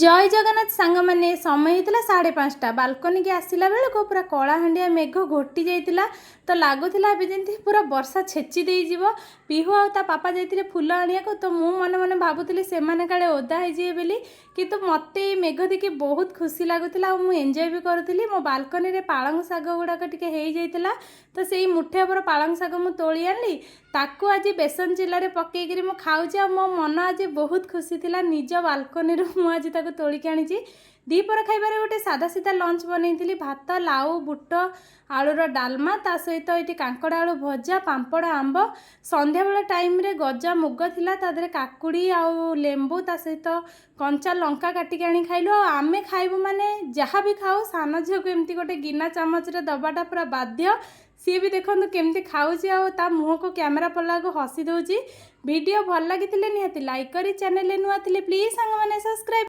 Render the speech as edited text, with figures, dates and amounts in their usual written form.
जय जगन्नाथ सांग मैंने समय होता 5:30 बालकनी की आसला बेलू पूरा कलाहांडिया मेघ घोटी जाइला तो लगुला जमी पूरा वर्षा छेची देव पिहू आ पापा जाते फुल आनिया तो मु मन मन भावुली से काले ओदा होली कितु मत मेघ देखिए बहुत खुशी लगुला एंजय भी करुँगी मो बालकनी में पालंग शाग गुड़ाक टिके तो से मुठे पर पालंग शाग मुझे तोली आनी ताकू आज बेसन चिल्लारे पकईकि मु खाऊँ मो मन आज बहुत खुशी थी निज बालकनी मुझे ताको तोलिक आनी दीपर खाइबार गोटे सादा सीधा लंच बनई भात लाउ बुट आलूर डालमा ता सहित ये कांकड़ आलू भजा पांपड़ आंब संध्या बेला टाइम रे गजा मुग थिला तादरे काकुड़ी आउ लेंबू ता सहित कंचा लंका काटिक आनी खाइलु आमे खाइबु माने जहाँ भी खाऊ सान झील को एमती गोटे गिना चामच रे दबाटा पूरा बाध्य सी भी देखो केमती खाऊँ आ मुह को कैमेरा पड़ा को हसी दौची वीडियो भल लगी निहाती लाइक करी चैनल नुआ प्लीज सांग मैंने सब्सक्राइब।